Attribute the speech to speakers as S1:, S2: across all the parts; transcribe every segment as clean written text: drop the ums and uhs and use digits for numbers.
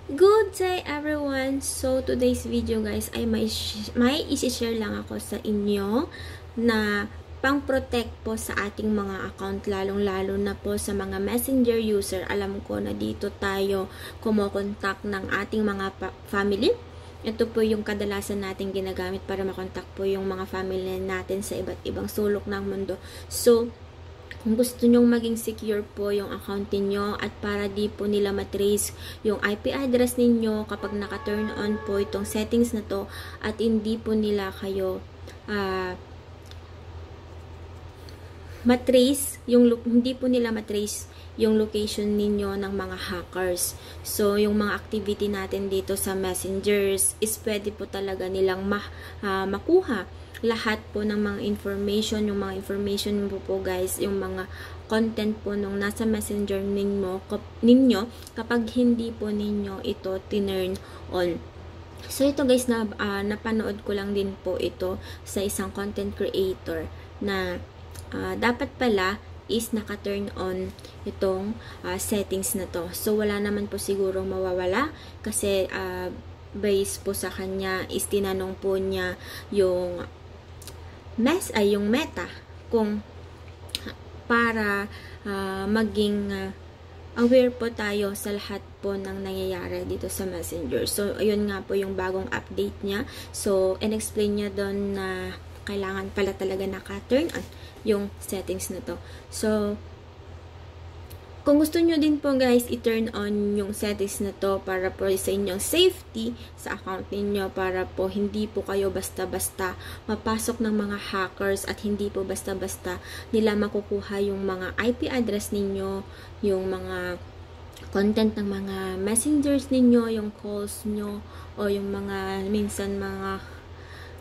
S1: Good day everyone! So today's video guys ay may isi-share lang ako sa inyo na pang-protect po sa ating mga account, lalong-lalo na po sa mga messenger user. Alam ko na dito tayo kumokontak ng ating mga family. Ito po yung kadalasan natin ginagamit para makontak po yung mga family natin sa iba't ibang sulok ng mundo. So kung gusto nyong maging secure po yung account niyo at para di po nila matrace yung IP address ninyo kapag naka-turn on po itong settings na to at hindi po nila kayo matrace hindi po nila matrace yung location ninyo ng mga hackers. So, yung mga activity natin dito sa messengers is pwede po talaga nilang makuha lahat po ng mga information, yung mga information po guys, yung mga content po nung nasa messenger ninyo kapag hindi po ninyo ito tinurn on. So ito guys, napanood ko lang din po ito sa isang content creator na dapat pala is naka-turn on itong settings na to. So wala naman po siguro mawawala kasi based po sa kanya is tinanong po niya yung yung Meta kung para maging aware po tayo sa lahat po ng nangyayari dito sa Messenger. So, ayun nga po yung bagong update niya. So, in-explain niya doon na kailangan pala talaga naka-turn on yung settings na to. So, kung gusto nyo din po guys, i-turn on yung settings na to para po sa inyong safety sa account ninyo, para po hindi po kayo basta-basta mapasok ng mga hackers at hindi po basta-basta nila makukuha yung mga IP address ninyo, yung mga content ng mga messengers ninyo, yung calls nyo, o yung mga minsan mga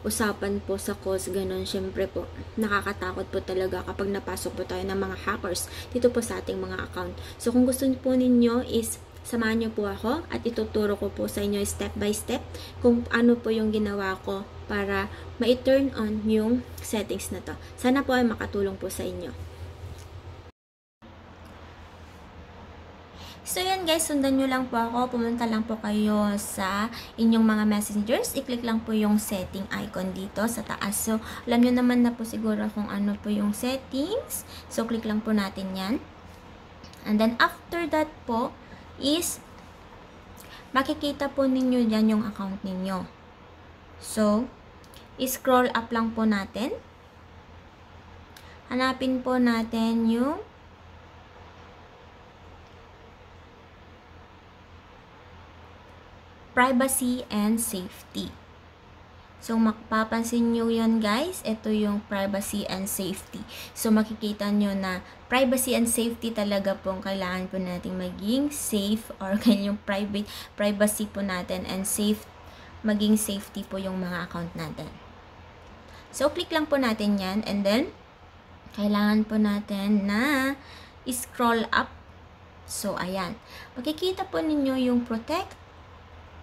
S1: usapan po sa calls, ganun. Syempre po, nakakatakot po talaga kapag napasok po tayo ng mga hackers dito po sa ating mga account. So, kung gusto po ninyo is samahan nyo po ako at ituturo ko po sa inyo step by step kung ano po yung ginawa ko para ma-turn on yung settings na to. Sana po ay makatulong po sa inyo. So, yan guys, sundan nyo lang po ako. Pumunta lang po kayo sa inyong mga messengers. I-click lang po yung setting icon dito sa taas. So, alam nyo naman na po siguro kung ano po yung settings. So, click lang po natin yan. And then, after that po is makikita po ninyo dyan yung account ninyo. So, scroll up lang po natin. Hanapin po natin yung privacy and safety. So, mapapansin nyo yan guys. Ito yung privacy and safety. So, makikita nyo na privacy and safety talaga pong kailangan po natin maging safe or yung privacy po natin and maging safety po yung mga account natin. So, click lang po natin yan and then, kailangan po natin na scroll up. So, ayan. Makikita po ninyo yung protect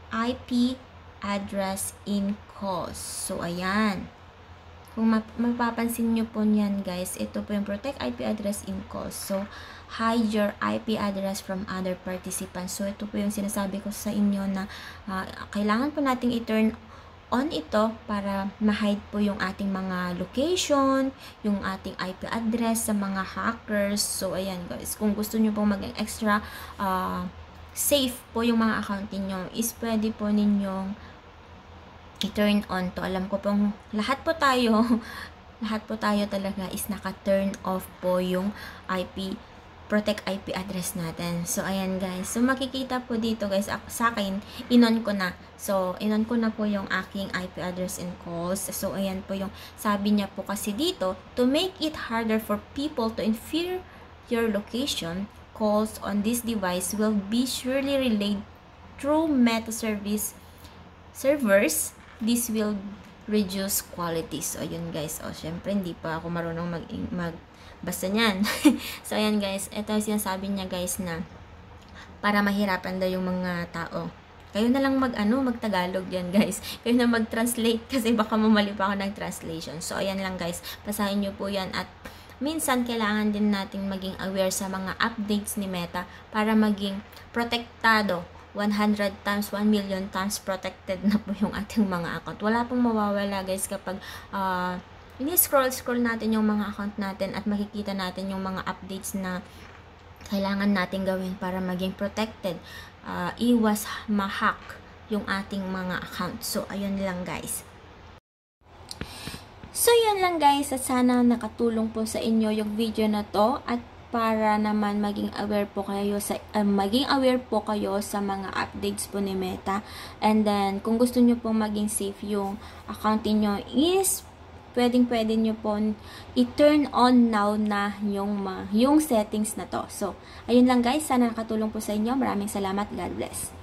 S1: IP address in calls. So, ayan. Kung mapapansin nyo po niyan, guys, ito po yung protect IP address in calls. So, hide your IP address from other participants. So, ito po yung sinasabi ko sa inyo na kailangan po nating i-turn on ito para ma-hide po yung ating mga location, yung ating IP address sa mga hackers. So, ayan, guys. Kung gusto nyo po maging extra safe po yung mga account niyo is pwede po ninyong i-turn on to. Alam ko pong lahat po tayo talaga is naka-turn off po yung protect IP address natin. So, ayan guys. So, makikita po dito guys, sa akin, inon ko na. So, inon ko na po yung aking IP address and calls. So, ayan po yung sabi niya po kasi dito, to make it harder for people to infer your location, calls on this device will be surely relayed through Meta servers. This will reduce quality. So, ayun guys. O, syempre, hindi pa ako marunong magbasa niyan. So, ayan guys. Ito yung sinasabi niya guys na para mahirapan daw yung mga tao. Kayo na lang mag-Tagalog yan guys. Kayo na mag-translate kasi baka mamali pa ako ng translation. So, ayan lang guys. Basahin nyo po yan at minsan kailangan din nating maging aware sa mga updates ni Meta para maging protektado 100 times, 1 million times protected na po yung ating mga account. Wala pong mawawala guys kapag ini-scroll natin yung mga account natin at makikita natin yung mga updates na kailangan natin gawin para maging protected. Iwas ma-hack yung ating mga account. So, ayun lang guys. So, yan lang guys. At sana nakatulong po sa inyo yung video na to. At para naman maging aware po kayo sa mga updates po ni Meta. And then, kung gusto nyo pong maging safe yung account niyo is pwede nyo po i-turn on now na yung settings na to. So, ayun lang guys. Sana nakatulong po sa inyo. Maraming salamat. God bless.